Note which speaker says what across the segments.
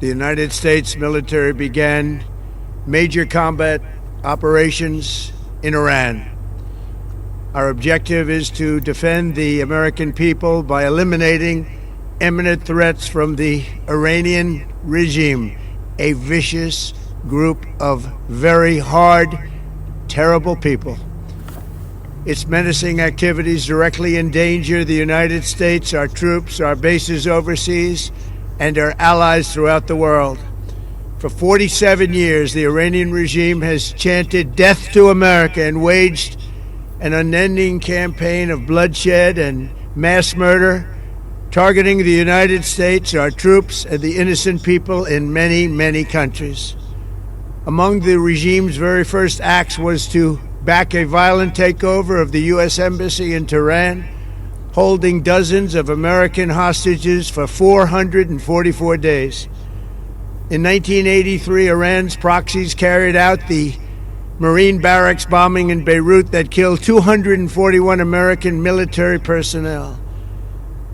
Speaker 1: the United States military began major combat operations in Iran. Our objective is to defend the American people by eliminating imminent threats from the Iranian regime, a vicious group of very hard, terrible people. Its menacing activities directly endanger the United States, our troops, our bases overseas, and our allies throughout the world. For 47 years, the Iranian regime has chanted death to America and waged an unending campaign of bloodshed and mass murder, targeting the United States, our troops, and the innocent people in many, many countries. Among the regime's very first acts was to back a violent takeover of the U.S. Embassy in Tehran, holding dozens of American hostages for 444 days. In 1983, Iran's proxies carried out the Marine barracks bombing in Beirut that killed 241 American military personnel.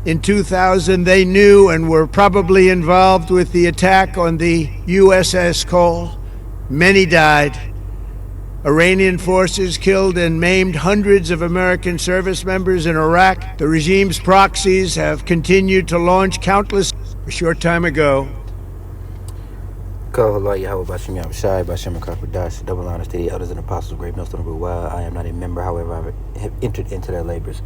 Speaker 1: In 2000, they knew and were probably involved with the attack on the USS Cole. Many died. Iranian forces killed and maimed hundreds of American service members in Iraq. The regime's proxies have continued to launch countless. A short time ago,
Speaker 2: Call Allah Yahweh Bashim Yahweh Shai Bashim Kakwadash, double honor to the elders and apostles of Great Millstone of Ruwa. I am not a member, however, I have entered into their labors.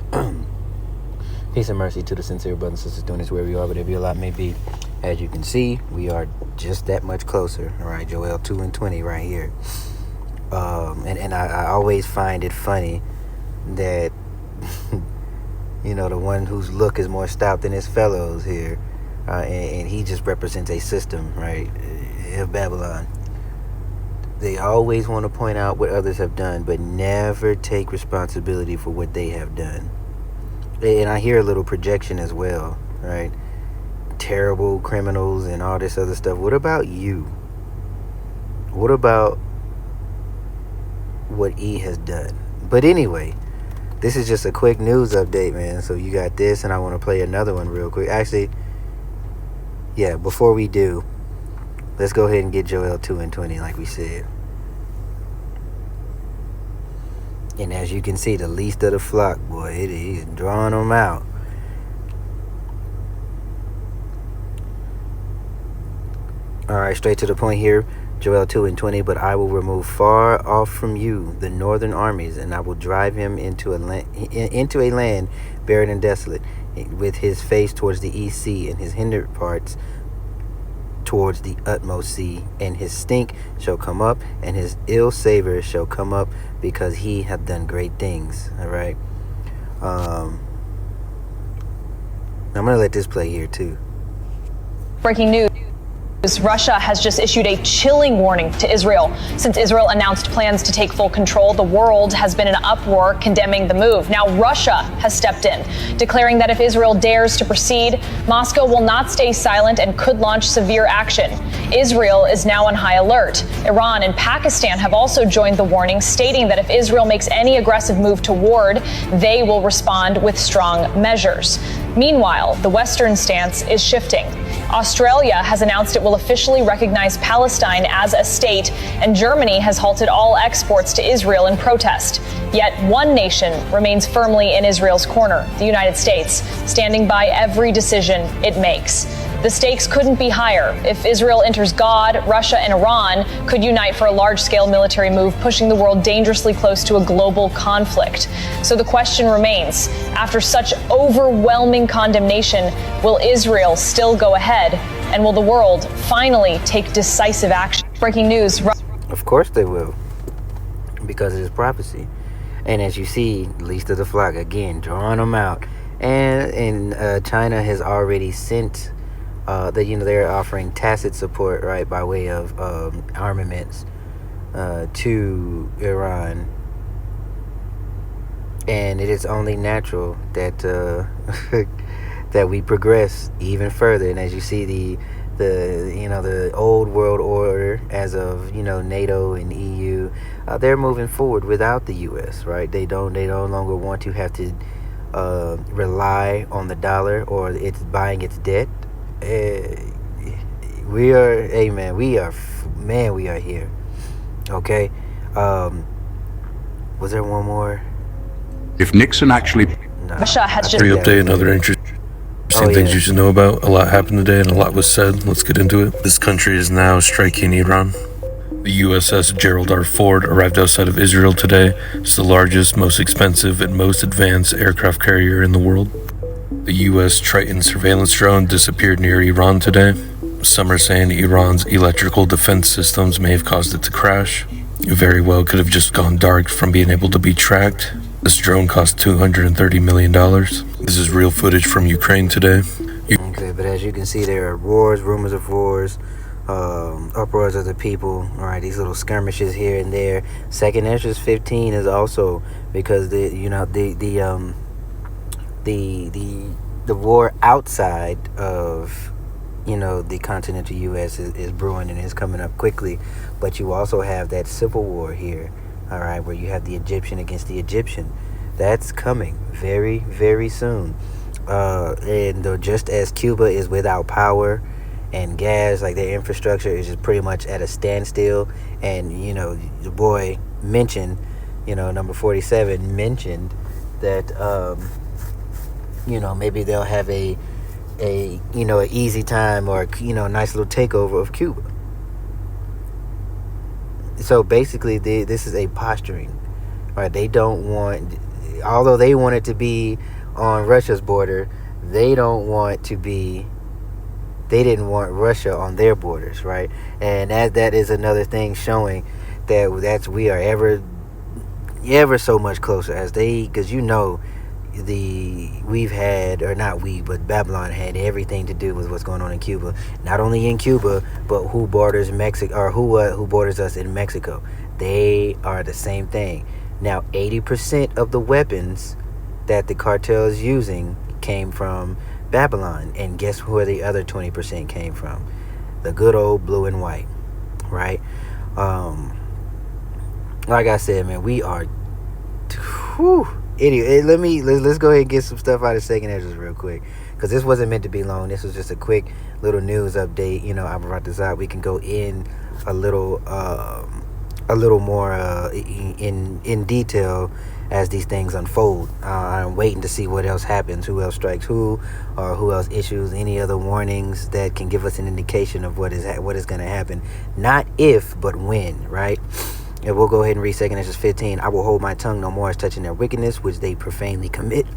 Speaker 2: Peace and mercy to the sincere brothers and sisters doing this wherever you are, whatever your lot may be. As you can see, we are just that much closer. All right, Joel 2:20 right here. And I always find it funny that, you know, the one whose look is more stout than his fellows here, and he just represents a system, right, of Babylon. They always want to point out what others have done, but never take responsibility for what they have done. And I hear a little projection as well, right? Terrible criminals and all this other stuff. What about you? What about what E has done? But anyway, this is just a quick news update, man. So you got this, and I want to play another one real quick. Actually, yeah, before we do, let's go ahead and get Joel 2:20 like we said. And as you can see, the least of the flock, boy, he's drawing them out. All right, straight to the point here. Joel 2:20, but I will remove far off from you the northern armies, and I will drive him into a land barren and desolate, with his face towards the east sea, and his hinder parts towards the utmost sea. And his stink shall come up, and his ill savor shall come up, because he hath done great things. All right. I'm gonna let this play here too.
Speaker 3: Breaking news. Russia has just issued a chilling warning to Israel. Since Israel announced plans to take full control, the world has been in an uproar condemning the move. Now Russia has stepped in, declaring that if Israel dares to proceed, Moscow will not stay silent and could launch severe action. Israel is now on high alert. Iran and Pakistan have also joined the warning, stating that if Israel makes any aggressive move toward, they will respond with strong measures. Meanwhile, the Western stance is shifting. Australia has announced it will officially recognize Palestine as a state, and Germany has halted all exports to Israel in protest. Yet one nation remains firmly in Israel's corner, the United States, standing by every decision it makes. The stakes couldn't be higher. If Israel enters God, Russia and Iran could unite for a large-scale military move, pushing the world dangerously close to a global conflict. So the question remains, after such overwhelming condemnation, will Israel still go ahead? And will the world finally take decisive action? Breaking news.
Speaker 2: Of course they will, because it is prophecy. And as you see, least of the flock, again, drawing them out. And China has already sent they're offering tacit support, right, by way of armaments to Iran, and it is only natural that that we progress even further. And as you see, the old world order, as of NATO and EU, they're moving forward without the U.S. Right? They no longer want to have to rely on the dollar or it's buying its debt. We are, hey man, we are here. Okay. Was there one more?
Speaker 4: If Nixon actually
Speaker 2: No.
Speaker 3: Russia has just
Speaker 5: Free update, another interesting things you should know about. A lot happened today and a lot was said. Let's get into it. This country is now striking Iran. The USS Gerald R. Ford arrived outside of Israel today. It's the largest, most expensive, and most advanced aircraft carrier in the world. The US Triton surveillance drone disappeared near Iran today. Some are saying Iran's electrical defense systems may have caused it to crash. It very well could have just gone dark from being able to be tracked. This drone cost $230 million. This is real footage from Ukraine today.
Speaker 2: Okay, but as you can see, there are wars, rumors of wars, uproars of the people. All right, these little skirmishes here and there. 2nd Ezra 15 is also because the war outside of the continental U.S. is brewing and is coming up quickly, but you also have that civil war here, all right, where you have the Egyptian against the Egyptian. That's coming very, very soon. And just as Cuba is without power and gas, like their infrastructure is just pretty much at a standstill, and the boy mentioned, number 47 mentioned that maybe they'll have an easy time or a nice little takeover of Cuba. So basically, this is a posturing, right? They don't want, although they want it to be on Russia's border, they didn't want Russia on their borders, right? And that is another thing showing that we are ever so much closer because but Babylon had everything to do with what's going on in Cuba. Not only in Cuba, but who borders Mexico, or who borders us in Mexico. They are the same thing. Now, 80% of the weapons that the cartel is using came from Babylon, and guess where the other 20% came from? The good old blue and white, right? Like I said, man, we are. Anyway, let's go ahead and get some stuff out of 2nd Ezra real quick, because this wasn't meant to be long. This was just a quick little news update. I brought this out. We can go in a little more in detail as these things unfold. I'm waiting to see what else happens, who else strikes who, or who else issues any other warnings that can give us an indication of what is going to happen. Not if, but when, right? And we'll go ahead and read 2nd Ezra 15. I will hold my tongue no more as touching their wickedness, which they profanely commit.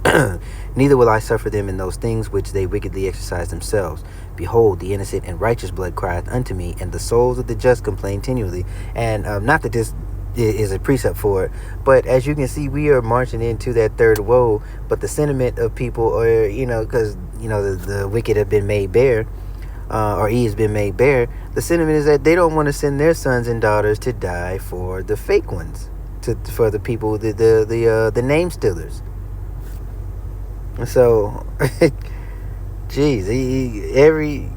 Speaker 2: Neither will I suffer them in those things which they wickedly exercise themselves. Behold, the innocent and righteous blood crieth unto me, and the souls of the just complain continually. And not that this is a precept for it, but as you can see, we are marching into that third woe. But the sentiment of people are, because the wicked have been made bare, or he has been made bare. The sentiment is that they don't want to send their sons and daughters to die for the fake ones, for the people, the name stealers. So, geez, every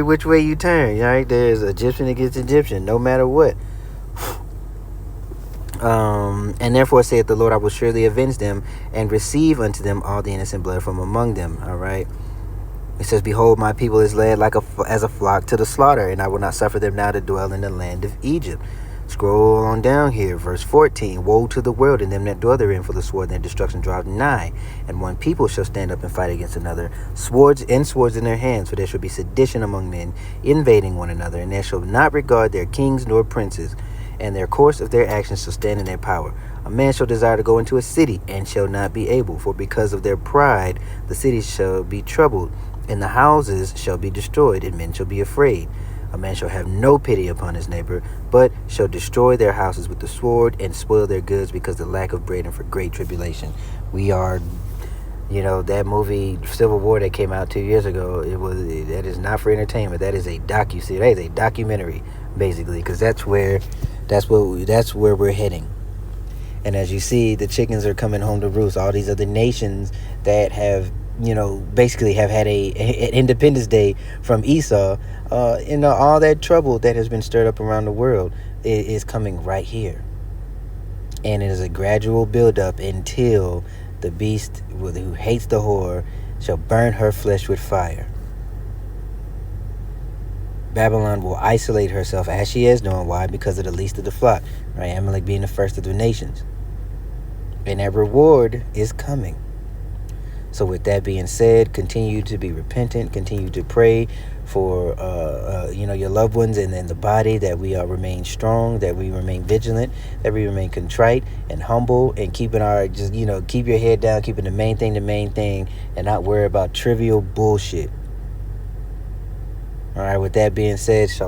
Speaker 2: which way you turn, right? There's Egyptian against Egyptian, no matter what. And therefore saith the Lord, I will surely avenge them and receive unto them all the innocent blood from among them. All right. It says, behold, my people is led as a flock to the slaughter, and I will not suffer them now to dwell in the land of Egypt. Scroll on down here, verse 14. Woe to the world and them that dwell therein, for the sword and their destruction draweth nigh. And one people shall stand up and fight against another, swords in their hands, for there shall be sedition among men, invading one another, and they shall not regard their kings nor princes, and their course of their actions shall stand in their power. A man shall desire to go into a city, and shall not be able, for because of their pride the cities shall be troubled, and the houses shall be destroyed, and men shall be afraid. A man shall have no pity upon his neighbor, but shall destroy their houses with the sword, and spoil their goods because of the lack of bread and for great tribulation. We are, that movie Civil War that came out 2 years ago, that is not for entertainment. That is a docuseries. That is a documentary, basically, because that's where we're heading. And as you see, the chickens are coming home to roost. All these other nations that have, basically have had an Independence Day from Esau, all that trouble that has been stirred up around the world is coming right here. And it is a gradual buildup until the beast who hates the whore shall burn her flesh with fire. Babylon will isolate herself as she has done. Why? Because of the least of the flock, right? Amalek being the first of the nations. And that reward is coming. So with that being said, continue to be repentant, continue to pray for your loved ones and then the body, that we remain strong, that we remain vigilant, that we remain contrite and humble, and keeping our keep your head down, keeping the main thing, and not worry about trivial bullshit. All right, with that being said, shalom.